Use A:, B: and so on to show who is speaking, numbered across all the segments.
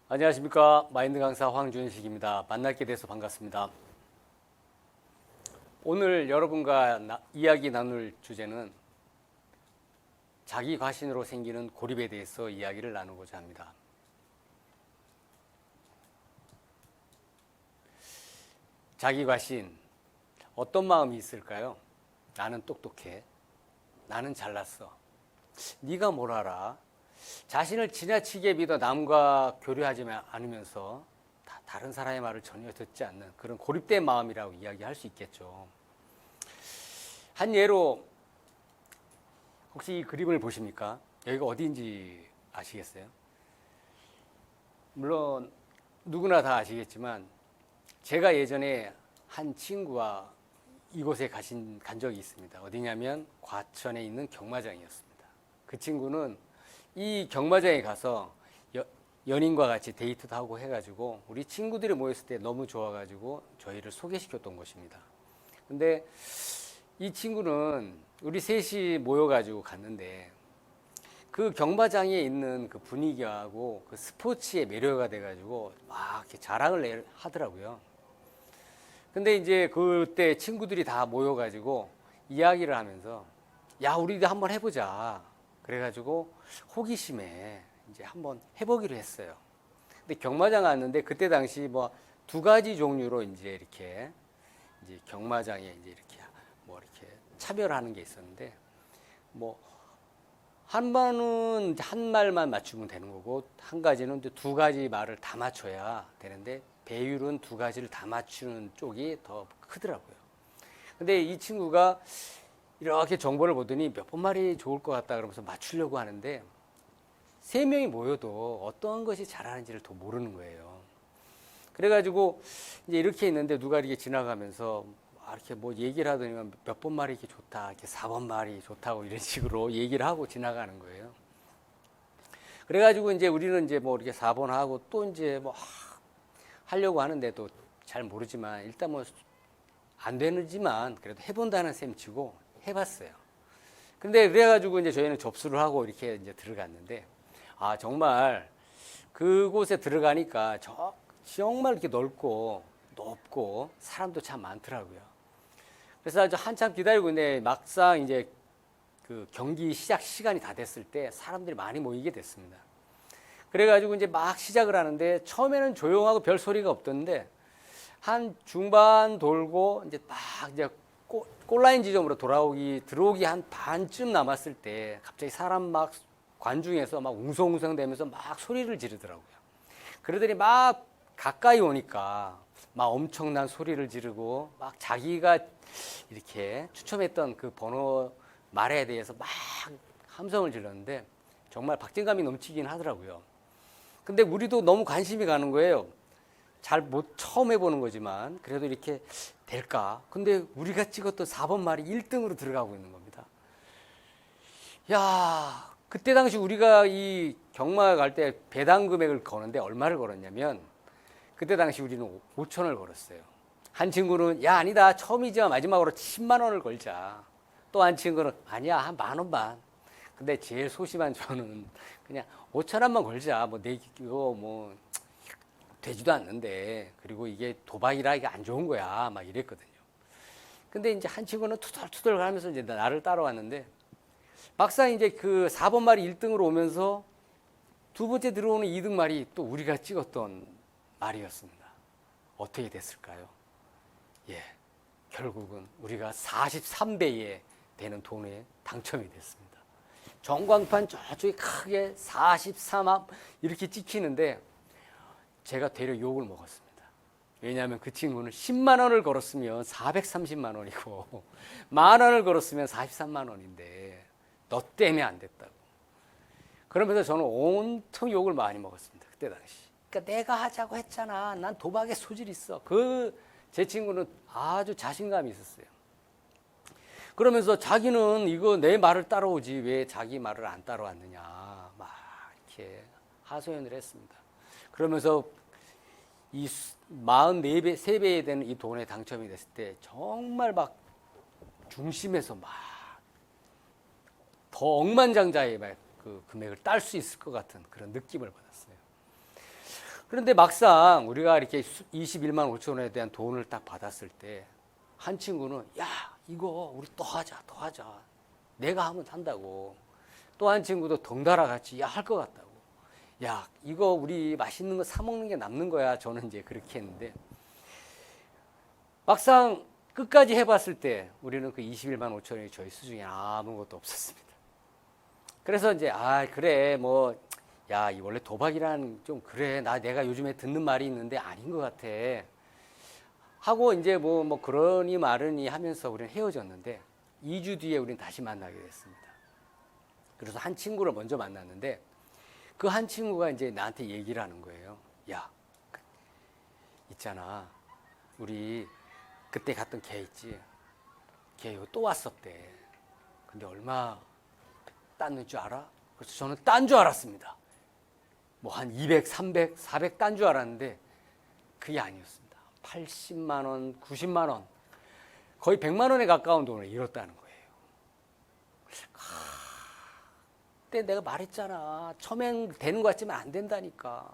A: 안녕하십니까. 마인드 강사 황준식입니다. 만나게 돼서 반갑습니다. 오늘 여러분과 이야기 나눌 주제는 자기 과신으로 생기는 고립에 대해서 이야기를 나누고자 합니다. 자기 과신, 어떤 마음이 있을까요? 나는 똑똑해. 나는 잘났어. 네가 뭘 알아? 자신을 지나치게 믿어 남과 교류하지 않으면서 다른 사람의 말을 전혀 듣지 않는 그런 고립된 마음이라고 이야기할 수 있겠죠. 한 예로 혹시 이 그림을 보십니까? 여기가 어디인지 아시겠어요? 물론 누구나 다 아시겠지만 제가 예전에 한 친구와 이곳에 간 적이 있습니다. 어디냐면 과천에 있는 경마장이었습니다. 그 친구는 이 경마장에 가서 연인과 같이 데이트도 하고 해가지고 우리 친구들이 모였을 때 너무 좋아가지고 저희를 소개시켰던 곳입니다. 근데 이 친구는 우리 셋이 모여가지고 갔는데 그 경마장에 있는 그 분위기하고 그 스포츠에 매료가 돼가지고 막 이렇게 자랑을 하더라고요. 근데 이제 그때 친구들이 다 모여가지고 이야기를 하면서 야, 우리도 한번 해보자. 그래가지고 호기심에 이제 한번 해보기로 했어요. 근데 경마장 갔는데 그때 당시 뭐 두 가지 종류로 이제 경마장에 이제 이렇게 차별하는 게 있었는데 뭐 한 번은 한 말만 맞추면 되는 거고 한 가지는 두 가지 말을 다 맞춰야 되는데 배율은 두 가지를 다 맞추는 쪽이 더 크더라고요. 근데 이 친구가 이렇게 정보를 보더니 몇 번 말이 좋을 것 같다 그러면서 맞추려고 하는데 세 명이 모여도 어떤 것이 잘하는지를 더 모르는 거예요. 그래가지고 이제 이렇게 있는데 누가 이렇게 지나가면서 이렇게 뭐 얘기를 하더니 몇 번 말이 이렇게 좋다, 이렇게 4번 말이 좋다고 이런 식으로 얘기를 하고 지나가는 거예요. 그래가지고 이제 우리는 이제 뭐 이렇게 4번 하고 또 이제 뭐 하려고 하는데도 잘 모르지만 일단 뭐 안 되지만 그래도 해본다는 셈 치고 해봤어요. 근데 그래가지고 이제 저희는 접수를 하고 이렇게 이제 들어갔는데 정말 그곳에 들어가니까 정말 이렇게 넓고 높고 사람도 참 많더라고요. 그래서 아주 한참 기다리고 있는데 막상 이제 그 경기 시작 시간이 다 됐을 때 사람들이 많이 모이게 됐습니다. 그래가지고 이제 막 시작을 하는데 처음에는 조용하고 별 소리가 없던데 한 중반 돌고 이제 딱 이제 골라인 지점으로 들어오기 한 반쯤 남았을 때 갑자기 사람 막 관중에서 막 웅성웅성 대면서 막 소리를 지르더라고요. 그러더니 막 가까이 오니까 막 엄청난 소리를 지르고 막 자기가 이렇게 추첨했던 그 번호 말에 대해서 막 함성을 질렀는데 정말 박진감이 넘치긴 하더라고요. 근데 우리도 너무 관심이 가는 거예요. 처음 해보는 거지만 그래도 이렇게 될까? 근데 우리가 찍었던 4번 말이 1등으로 들어가고 있는 겁니다. 야, 그때 당시 우리가 이 경마 갈 때 배당 금액을 거는데 얼마를 걸었냐면 그때 당시 우리는 5천을 걸었어요. 한 친구는 야, 아니다, 처음이지만 마지막으로 10만 원을 걸자. 또 한 친구는 아니야, 한 만 원만. 근데 제일 소심한 저는 그냥 5천 원만 걸자. 뭐 이거 뭐 되지도 않는데, 그리고 이게 도박이라 이게 안 좋은 거야 막 이랬거든요. 근데 이제 한 친구는 투덜투덜 가면서 이제 나를 따라왔는데 막상 이제 그 4번 말이 1등으로 오면서 두 번째 들어오는 2등 말이 또 우리가 찍었던 말이었습니다. 어떻게 됐을까요? 예, 결국은 우리가 43배에 되는 돈에 당첨이 됐습니다. 전광판 저쪽에 크게 43합 이렇게 찍히는데 제가 되려 욕을 먹었습니다. 왜냐하면 그 친구는 10만 원을 걸었으면 430만 원이고 만 원을 걸었으면 43만 원인데 너 때문에 안 됐다고. 그러면서 저는 온통 욕을 많이 먹었습니다. 그때 당시. 그러니까 내가 하자고 했잖아. 난 도박에 소질이 있어. 제 친구는 아주 자신감이 있었어요. 그러면서 자기는 이거 내 말을 따라오지 왜 자기 말을 안 따라왔느냐 막 이렇게 하소연을 했습니다. 그러면서 이 44배, 3배에 되는 이 돈에 당첨이 됐을 때 정말 막 중심에서 막 더 억만장자의 그 금액을 딸 수 있을 것 같은 그런 느낌을 받았어요. 그런데 막상 우리가 이렇게 21만 5천 원에 대한 돈을 딱 받았을 때 한 친구는 야 이거 우리 또 하자 또 하자 내가 하면 산다고. 또 한 친구도 덩달아 같이 야 할 것 같다고. 야 이거 우리 맛있는 거 사 먹는 게 남는 거야. 저는 이제 그렇게 했는데 막상 끝까지 해봤을 때 우리는 그 21만 5천 원이 저희 수중에 아무것도 없었습니다. 그래서 이제 그래 뭐 야 이 원래 도박이란 좀 그래 내가 요즘에 듣는 말이 있는데 아닌 것 같아 하고 이제 뭐 그러니 말으니 하면서 우리는 헤어졌는데 2주 뒤에 우리는 다시 만나게 됐습니다. 그래서 한 친구를 먼저 만났는데 그 한 친구가 이제 나한테 얘기를 하는 거예요. 야 있잖아 우리 그때 갔던 걔 있지 걔 또 왔었대. 근데 얼마 땄는 줄 알아? 그래서 저는 딴 줄 알았습니다. 뭐 한 200, 300, 400 딴 줄 알았는데 그게 아니었습니다. 80만 원, 90만 원, 거의 100만 원에 가까운 돈을 잃었다는 거예요. 그때 내가 말했잖아. 처음엔 되는 것 같지만 안 된다니까.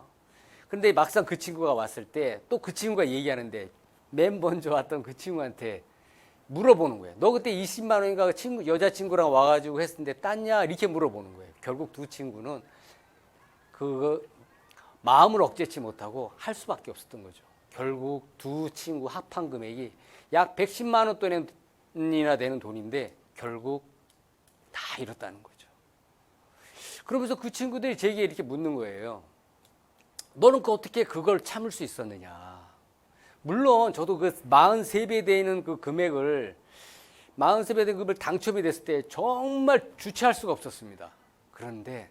A: 그런데 막상 그 친구가 왔을 때 또 그 친구가 얘기하는데 맨 먼저 왔던 그 친구한테 물어보는 거예요. 너 그때 20만 원인가 그 친구, 여자친구랑 와가지고 했는데 땄냐? 이렇게 물어보는 거예요. 결국 두 친구는 그 마음을 억제치 못하고 할 수밖에 없었던 거죠. 결국 두 친구 합한 금액이 약 110만 원 돈이나 되는 돈인데 결국 다 잃었다는 거죠. 그러면서 그 친구들이 제게 이렇게 묻는 거예요. 너는 어떻게 그걸 참을 수 있었느냐. 물론 저도 그 43배 되는 그 금액을 43배 되는 금액을 당첨이 됐을 때 정말 주체할 수가 없었습니다. 그런데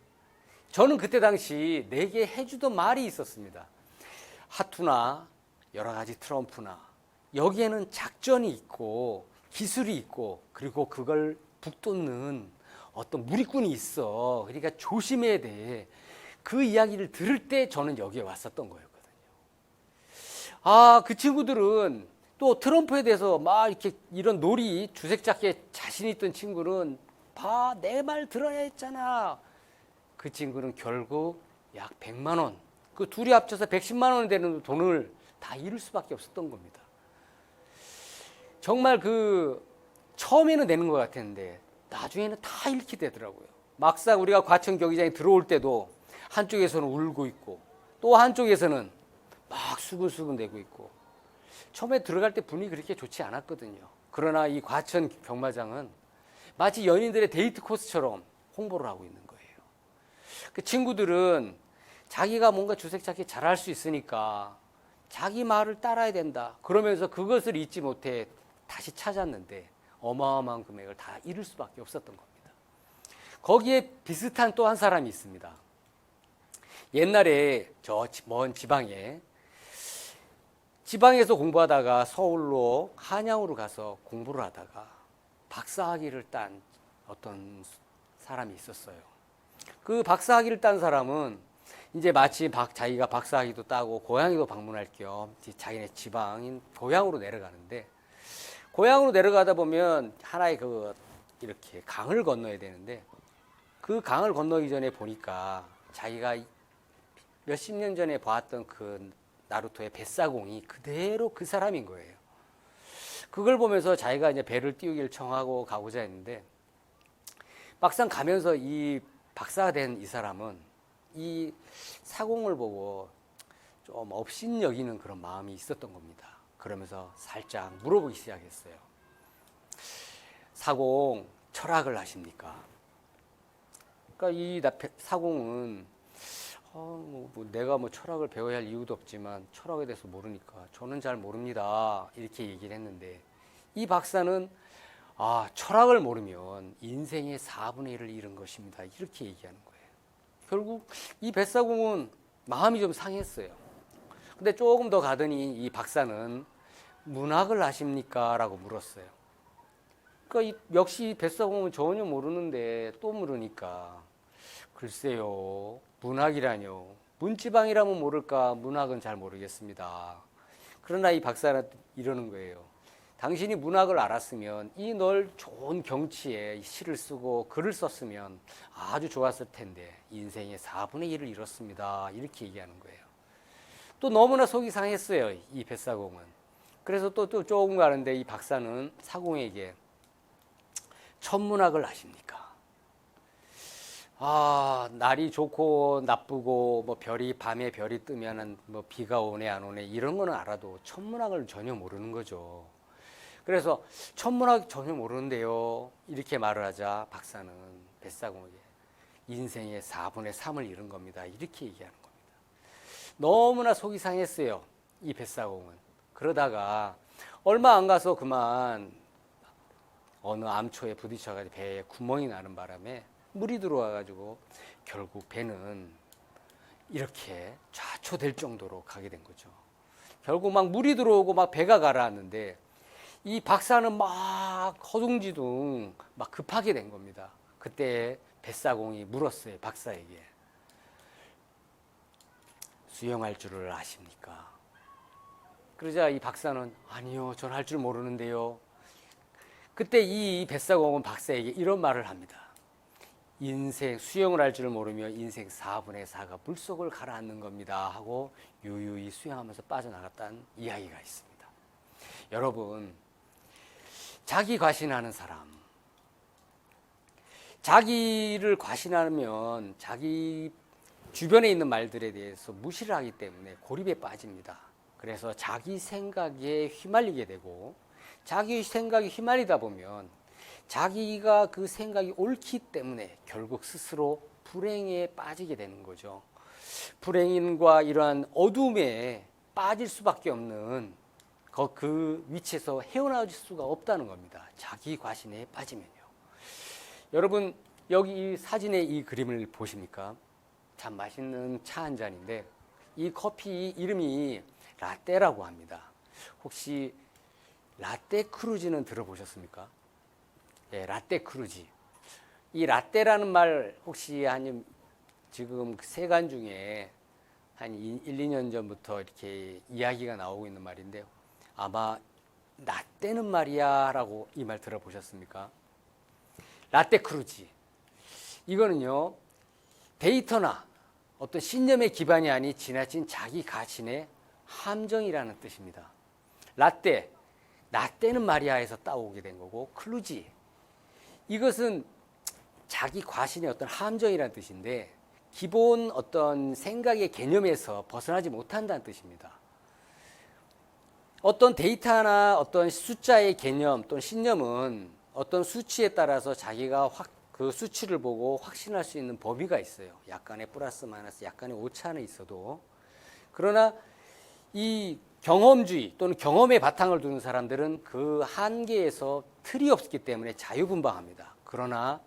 A: 저는 그때 당시 내게 해주던 말이 있었습니다. 하투나 여러 가지 트럼프나 여기에는 작전이 있고 기술이 있고 그리고 그걸 북돋는 어떤 무리꾼이 있어. 그러니까 조심해야 돼. 그 이야기를 들을 때 저는 여기에 왔었던 거였거든요. 그 친구들은 또 트럼프에 대해서 막 이렇게 이런 놀이 주색 잡기에 자신 있던 친구는 내 말 들어야 했잖아. 그 친구는 결국 약 100만 원, 그 둘이 합쳐서 110만 원 되는 돈을 다 잃을 수밖에 없었던 겁니다. 정말 처음에는 내는 것 같았는데 나중에는 다 잃게 되더라고요. 막상 우리가 과천 경기장에 들어올 때도 한쪽에서는 울고 있고 또 한쪽에서는 막 수근수근 대고 있고 처음에 들어갈 때 분위기 그렇게 좋지 않았거든요. 그러나 이 과천 경마장은 마치 연인들의 데이트 코스처럼 홍보를 하고 있는 거예요. 그 친구들은 자기가 뭔가 주색 잡기 잘할 수 있으니까 자기 말을 따라야 된다. 그러면서 그것을 잊지 못해 다시 찾았는데 어마어마한 금액을 다 잃을 수밖에 없었던 겁니다. 거기에 비슷한 또 한 사람이 있습니다. 옛날에 저 먼 지방에서 공부하다가 서울로 한양으로 가서 공부를 하다가 박사학위를 딴 어떤 사람이 있었어요. 그 박사학위를 딴 사람은 이제 마치 자기가 박사학위도 따고 고향에도 방문할 겸 자기네 지방인 고향으로 내려가는데 고향으로 내려가다 보면 하나의 이렇게 강을 건너야 되는데 그 강을 건너기 전에 보니까 자기가 몇십 년 전에 봤던 그 나루토의 뱃사공이 그대로 그 사람인 거예요. 그걸 보면서 자기가 이제 배를 띄우기를 청하고 가고자 했는데 막상 가면서 이 박사가 된 이 사람은 이 사공을 보고 좀 업신여기는 그런 마음이 있었던 겁니다. 그러면서 살짝 물어보기 시작했어요. 사공 철학을 하십니까? 그러니까 이 사공은 내가 철학을 배워야 할 이유도 없지만 철학에 대해서 모르니까 저는 잘 모릅니다. 이렇게 얘기를 했는데 이 박사는 철학을 모르면 인생의 4분의 1을 잃은 것입니다. 이렇게 얘기하는 거예요. 결국 이 뱃사공은 마음이 좀 상했어요. 근데 조금 더 가더니 이 박사는 문학을 아십니까? 라고 물었어요. 그러니까 역시 뱃사공은 전혀 모르는데 또 물으니까 글쎄요. 문학이라뇨. 문지방이라면 모를까 문학은 잘 모르겠습니다. 그러나 이 박사는 이러는 거예요. 당신이 문학을 알았으면 이 널 좋은 경치에 시를 쓰고 글을 썼으면 아주 좋았을 텐데 인생의 4분의 1을 잃었습니다. 이렇게 얘기하는 거예요. 또 너무나 속이 상했어요, 이 뱃사공은. 그래서 또 조금 가는데 이 박사는 사공에게 천문학을 아십니까? 날이 좋고 나쁘고 뭐 밤에 별이 뜨면은 뭐 비가 오네 안 오네 이런 거는 알아도 천문학을 전혀 모르는 거죠. 그래서 천문학 전혀 모르는데요, 이렇게 말을 하자 박사는 뱃사공에게 인생의 4분의 3을 잃은 겁니다, 이렇게 얘기하는 겁니다. 너무나 속이 상했어요, 이 뱃사공은. 그러다가 얼마 안 가서 그만 어느 암초에 부딪혀가지고 배에 구멍이 나는 바람에 물이 들어와가지고 결국 배는 이렇게 좌초될 정도로 가게 된 거죠. 결국 막 물이 들어오고 막 배가 가라앉는데 이 박사는 막 허둥지둥 막 급하게 된 겁니다. 그때 뱃사공이 물었어요, 박사에게. 수영할 줄을 아십니까? 그러자 이 박사는 아니요, 전 할 줄 모르는데요. 그때 이 뱃사공은 박사에게 이런 말을 합니다. 인생 수영을 할 줄 모르며 인생 4분의 4가 물속을 가라앉는 겁니다 하고 유유히 수영하면서 빠져나갔다는 이야기가 있습니다. 여러분, 자기 과신하는 사람, 자기를 과신하면 자기 주변에 있는 말들에 대해서 무시를 하기 때문에 고립에 빠집니다. 그래서 자기 생각에 휘말리게 되고, 자기 생각에 휘말리다 보면 자기가 그 생각이 옳기 때문에 결국 스스로 불행에 빠지게 되는 거죠. 불행인과 이러한 어둠에 빠질 수밖에 없는 그 위치에서 헤어나올 수가 없다는 겁니다, 자기 과신에 빠지면요. 여러분, 여기 이 사진의 이 그림을 보십니까? 참 맛있는 차 한 잔인데 이 커피 이름이 라떼라고 합니다. 혹시 라떼 크루즈는 들어보셨습니까? 예, 라떼 크루즈. 이 라떼라는 말 혹시 지금 세간 중에 한 1, 2년 전부터 이렇게 이야기가 나오고 있는 말인데요. 아마 라떼는 말이야 라고 이 말 들어보셨습니까? 라떼 크루즈. 이거는요, 데이터나 어떤 신념의 기반이 아닌 지나친 자기 가신의 함정이라는 뜻입니다. 라떼는 마리아에서 따오게 된 거고, 클루지, 이것은 자기 과신의 어떤 함정이라는 뜻인데 기본 어떤 생각의 개념에서 벗어나지 못한다는 뜻입니다. 어떤 데이터나 어떤 숫자의 개념 또는 신념은 어떤 수치에 따라서 자기가 그 수치를 보고 확신할 수 있는 범위가 있어요. 약간의 플러스 마이너스, 약간의 오차는 있어도. 그러나 이 경험주의 또는 경험의 바탕을 두는 사람들은 그 한계에서 틀이 없기 때문에 자유분방합니다. 그러나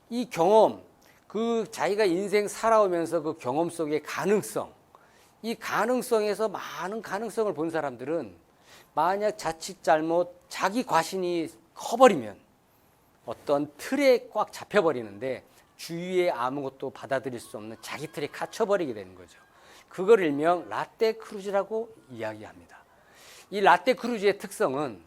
A: 이 경험, 그 자기가 인생 살아오면서 그 경험 속의 가능성, 이 가능성에서 많은 가능성을 본 사람들은 만약 자칫 잘못 자기 과신이 커버리면 어떤 틀에 꽉 잡혀버리는데 주위에 아무것도 받아들일 수 없는 자기 틀에 갇혀버리게 되는 거죠. 그걸 일명 라떼 크루즈라고 이야기합니다. 이 라떼 크루즈의 특성은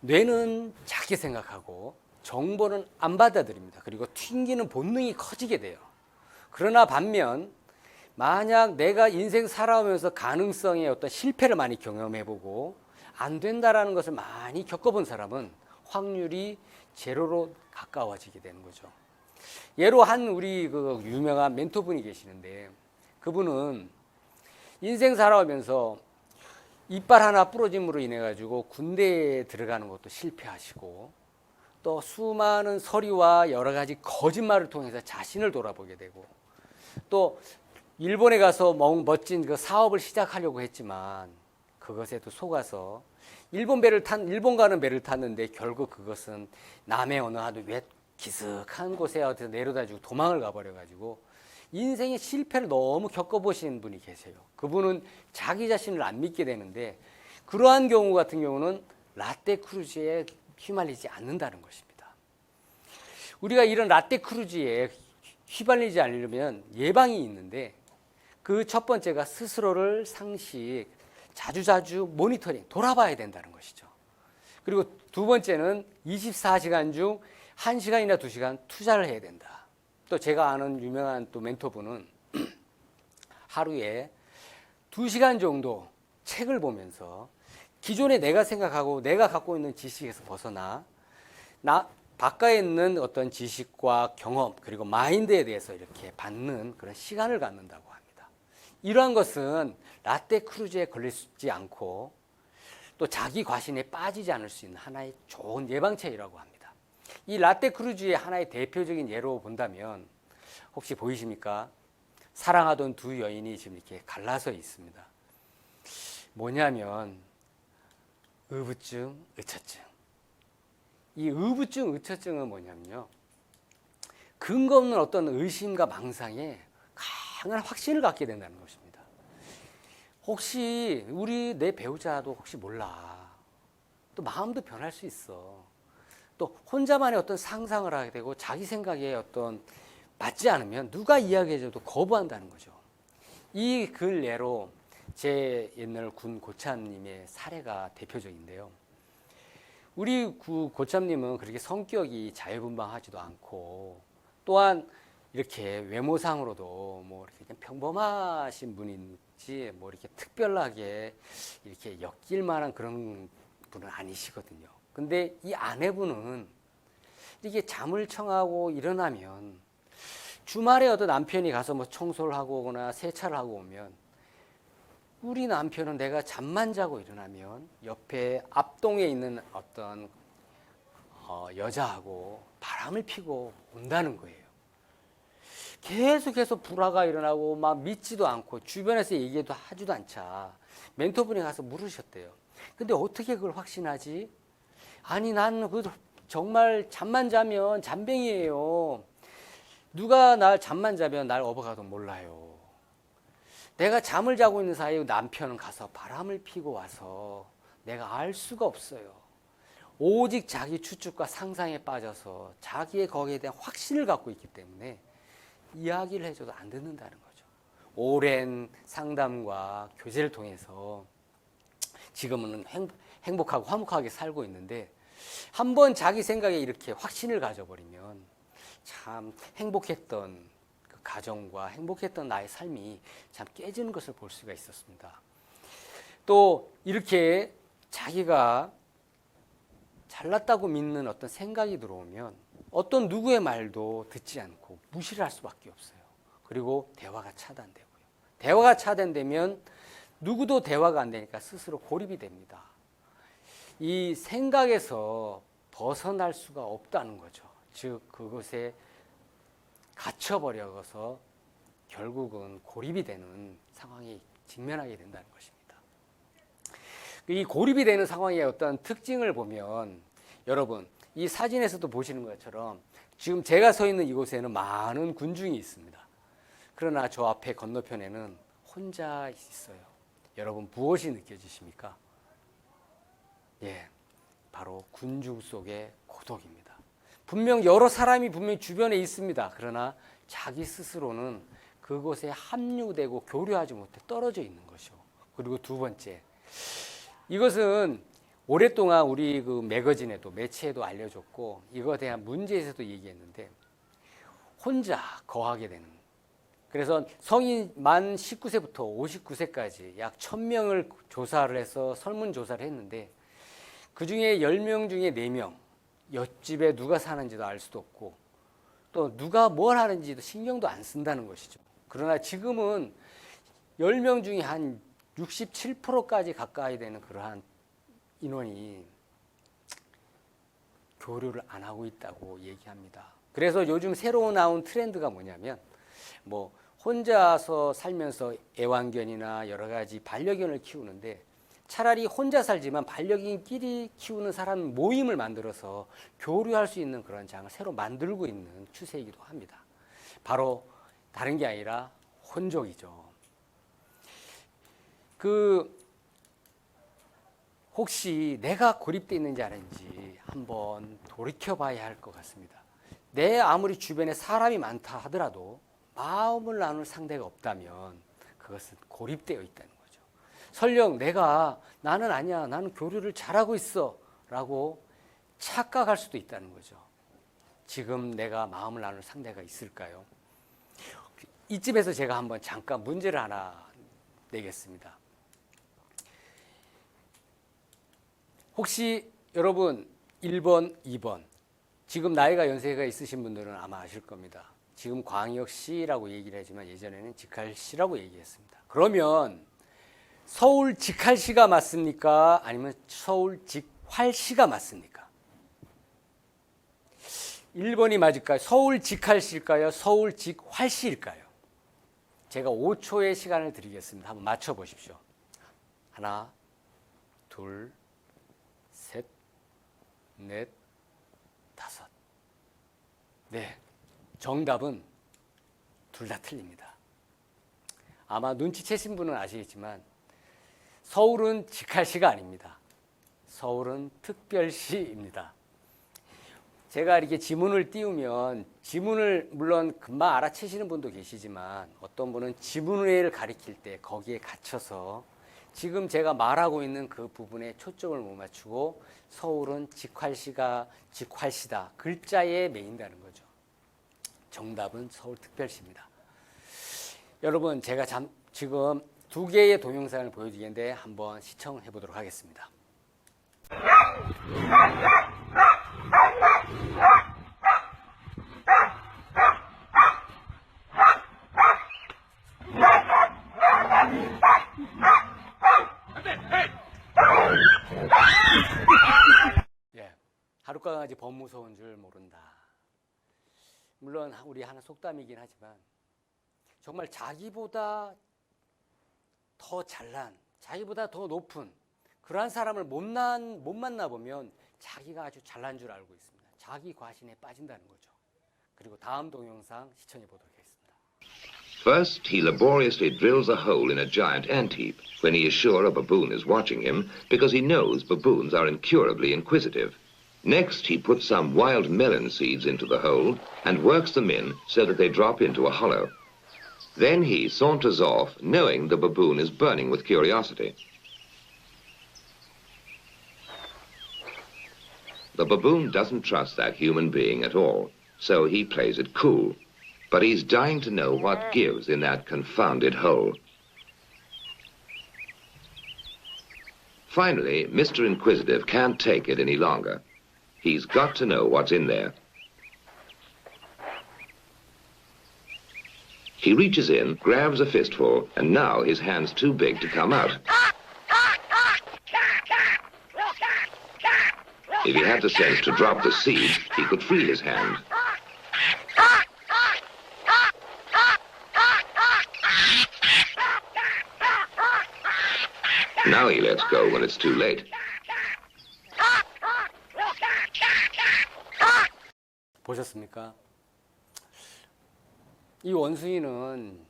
A: 뇌는 작게 생각하고 정보는 안 받아들입니다. 그리고 튕기는 본능이 커지게 돼요. 그러나 반면 만약 내가 인생 살아오면서 가능성의 어떤 실패를 많이 경험해보고 안 된다라는 것을 많이 겪어본 사람은 확률이 제로로 가까워지게 되는 거죠. 예로 우리 그 유명한 멘토분이 계시는데, 그분은 인생 살아오면서 이빨 하나 부러짐으로 인해 가지고 군대에 들어가는 것도 실패하시고, 또 수많은 서류와 여러 가지 거짓말을 통해서 자신을 돌아보게 되고, 또 일본에 가서 멋진 그 사업을 시작하려고 했지만 그것에도 속아서 일본 가는 배를 탔는데 결국 그것은 남해 어느 아주 기슥한 곳에 어디서 내려다주고 도망을 가버려가지고 인생의 실패를 너무 겪어보신 분이 계세요. 그분은 자기 자신을 안 믿게 되는데, 그러한 경우 같은 경우는 라떼 크루즈에 휘말리지 않는다는 것입니다. 우리가 이런 라떼 크루즈에 휘말리지 않으려면 예방이 있는데, 그 첫 번째가 스스로를 상시 자주자주 모니터링, 돌아봐야 된다는 것이죠. 그리고 두 번째는 24시간 중 1시간이나 2시간 투자를 해야 된다. 또 제가 아는 유명한 또 멘토분은 하루에 2시간 정도 책을 보면서 기존에 내가 생각하고 내가 갖고 있는 지식에서 벗어나 나 바깥에 있는 어떤 지식과 경험 그리고 마인드에 대해서 이렇게 받는 그런 시간을 갖는다고 합니다. 이러한 것은 라떼 크루즈에 걸리지 않고 또 자기 과신에 빠지지 않을 수 있는 하나의 좋은 예방책이라고 합니다. 이 라떼 크루즈의 하나의 대표적인 예로 본다면 혹시 보이십니까? 사랑하던 두 여인이 지금 이렇게 갈라서 있습니다. 뭐냐면 의부증, 의처증. 이 의부증, 의처증은 뭐냐면요. 근거 없는 어떤 의심과 망상에 강한 확신을 갖게 된다는 것입니다. 혹시 내 배우자도 혹시 몰라. 또 마음도 변할 수 있어. 또 혼자만의 어떤 상상을 하게 되고 자기 생각에 어떤 맞지 않으면 누가 이야기해줘도 거부한다는 거죠. 이 글 예로 제 옛날 군 고참님의 사례가 대표적인데요. 우리 고참님은 그렇게 성격이 자유분방하지도 않고 또한 이렇게 외모상으로도 뭐 이렇게 그냥 평범하신 분인지 뭐 이렇게 특별하게 이렇게 엮일 만한 그런 분은 아니시거든요. 근데 이 아내분은 이게 잠을 청하고 일어나면 주말에 어떤 남편이 가서 뭐 청소를 하고 오거나 세차를 하고 오면 우리 남편은 내가 잠만 자고 일어나면 옆에 앞동에 있는 어떤 여자하고 바람을 피고 온다는 거예요. 계속해서 불화가 일어나고 막 믿지도 않고 주변에서 얘기도 하지도 않자 멘토분이 가서 물으셨대요. 근데 어떻게 그걸 확신하지? 아니 나는 그 정말 잠만 자면 잠뱅이에요. 누가 날 잠만 자면 날 업어가도 몰라요. 내가 잠을 자고 있는 사이에 남편은 가서 바람을 피고 와서 내가 알 수가 없어요. 오직 자기 추측과 상상에 빠져서 자기의 거기에 대한 확신을 갖고 있기 때문에 이야기를 해줘도 안 듣는다는 거죠. 오랜 상담과 교제를 통해서 지금은 행복하고 화목하게 살고 있는데 한번 자기 생각에 이렇게 확신을 가져버리면 참 행복했던 그 가정과 행복했던 나의 삶이 참 깨지는 것을 볼 수가 있었습니다. 또 이렇게 자기가 잘났다고 믿는 어떤 생각이 들어오면 어떤 누구의 말도 듣지 않고 무시를 할 수밖에 없어요. 그리고 대화가 차단되고요. 대화가 차단되면 누구도 대화가 안 되니까 스스로 고립이 됩니다. 이 생각에서 벗어날 수가 없다는 거죠. 즉 그것에 갇혀버려서 결국은 고립이 되는 상황이 직면하게 된다는 것입니다. 이 고립이 되는 상황의 어떤 특징을 보면 여러분 이 사진에서도 보시는 것처럼 지금 제가 서 있는 이곳에는 많은 군중이 있습니다. 그러나 저 앞에 건너편에는 혼자 있어요. 여러분 무엇이 느껴지십니까? 예, 바로 군중 속의 고독입니다. 분명 여러 사람이 분명 주변에 있습니다. 그러나 자기 스스로는 그곳에 합류되고 교류하지 못해 떨어져 있는 것이죠. 그리고 두 번째, 이것은 오랫동안 우리 그 매거진에도 매체에도 알려줬고 이거에 대한 문제에서도 얘기했는데 혼자 거하게 되는. 그래서 성인 만 19세부터 59세까지 약 1000명을 조사를 해서 설문조사를 했는데 그중에 10명 중에 4명 옆집에 누가 사는지도 알 수도 없고 또 누가 뭘 하는지도 신경도 안 쓴다는 것이죠. 그러나 지금은 10명 중에 한 67%까지 가까이 되는 그러한 인원이 교류를 안 하고 있다고 얘기합니다. 그래서 요즘 새로 나온 트렌드가 뭐냐면 뭐 혼자서 살면서 애완견이나 여러 가지 반려견을 키우는데 차라리 혼자 살지만 반려견끼리 키우는 사람 모임을 만들어서 교류할 수 있는 그런 장을 새로 만들고 있는 추세이기도 합니다. 바로 다른 게 아니라 혼족이죠. 혹시 내가 고립되어 있는지 아닌지 한번 돌이켜봐야 할 것 같습니다. 내 아무리 주변에 사람이 많다 하더라도 마음을 나눌 상대가 없다면 그것은 고립되어 있다는 거죠. 설령 나는 아니야, 나는 교류를 잘하고 있어 라고 착각할 수도 있다는 거죠. 지금 내가 마음을 나눌 상대가 있을까요? 이쯤에서 제가 한번 잠깐 문제를 하나 내겠습니다. 혹시 여러분 1번, 2번 지금 나이가 연세가 있으신 분들은 아마 아실 겁니다. 지금 광역시라고 얘기를 하지만 예전에는 직할시라고 얘기했습니다. 그러면 서울 직할시가 맞습니까? 아니면 서울 직활시가 맞습니까? 1번이 맞을까요? 서울 직할시일까요? 서울 직활시일까요? 제가 5초의 시간을 드리겠습니다. 한번 맞춰보십시오. 하나, 둘, 셋, 넷, 다섯. 네, 정답은 둘 다 틀립니다. 아마 눈치채신 분은 아시겠지만 서울은 직할시가 아닙니다. 서울은 특별시입니다. 제가 이렇게 지문을 띄우면 지문을 물론 금방 알아채시는 분도 계시지만 어떤 분은 지문을 가리킬 때 거기에 갇혀서 지금 제가 말하고 있는 그 부분에 초점을 못 맞추고 서울은 직활시다 글자에 매인다는 거죠. 정답은 서울특별시입니다. 여러분 제가 지금 두 개의 동영상을 보여드리는데 한번 시청해 보도록 하겠습니다. 예, 하룻가 강아지 범 무서운 줄 모른다. 물론 우리 하나 속담이긴 하지만 정말 자기보다 더 잘난, 자기보다 더 높은 그러한 사람을 못 만나보면 자기가 아주 잘난 줄 알고 있습니다. 자기 과신에 빠진다는 거죠. 그리고 다음 동영상 시청해 보도록 하겠습니다.
B: First, he laboriously drills a hole in a giant ant heap when he is sure a baboon is watching him because he knows baboons are incurably inquisitive. Next, he puts some wild melon seeds into the hole and works them in so that they drop into a hollow. Then he saunters off, knowing the baboon is burning with curiosity. The baboon doesn't trust that human being at all, so he plays it cool. But he's dying to know what gives in that confounded hole. Finally, Mr. Inquisitive can't take it any longer. He's got to know what's in there. He reaches in, grabs a fistful, and now his hand's too big to come out. If he had the sense to drop the seed, he could free his hand. Now he lets go when it's too late.
A: 보셨습니까? 이 원숭이는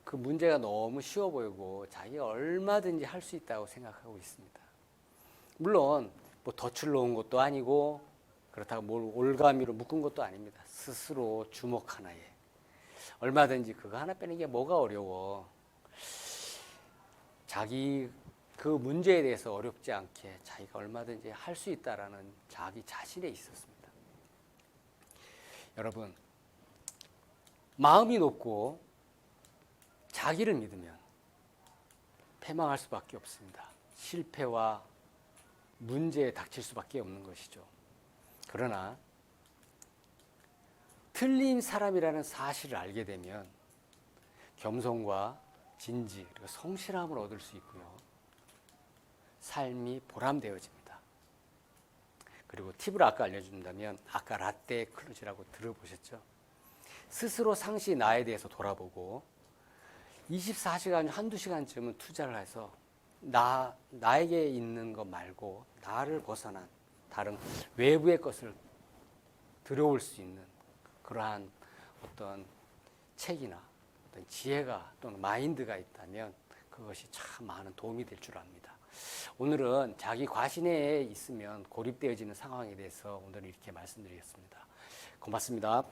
A: 그 문제가 너무 쉬워 보이고 자기가 얼마든지 할 수 있다고 생각하고 있습니다. 물론 뭐 덫을 놓은 것도 아니고 그렇다고 뭘 올가미로 묶은 것도 아닙니다. 스스로 주먹 하나에 얼마든지 그거 하나 빼는 게 뭐가 어려워. 자기 그 문제에 대해서 어렵지 않게 자기가 얼마든지 할 수 있다라는 자기 자신에 있었습니다. 여러분, 마음이 높고 자기를 믿으면 패망할 수밖에 없습니다. 실패와 문제에 닥칠 수밖에 없는 것이죠. 그러나 틀린 사람이라는 사실을 알게 되면 겸손과 진지 그리고 성실함을 얻을 수 있고요. 삶이 보람되어집니다. 그리고 팁을 아까 알려준다면 아까 라떼 클로즈라고 들어보셨죠? 스스로 상시 나에 대해서 돌아보고 24시간, 한두 시간쯤은 투자를 해서 나에게 있는 것 말고 나를 벗어난 다른 외부의 것을 들어올 수 있는 그러한 어떤 책이나 어떤 지혜가 또는 마인드가 있다면 그것이 참 많은 도움이 될 줄 압니다. 오늘은 자기 과신에 있으면 고립되어지는 상황에 대해서 오늘 이렇게 말씀드리겠습니다. 고맙습니다.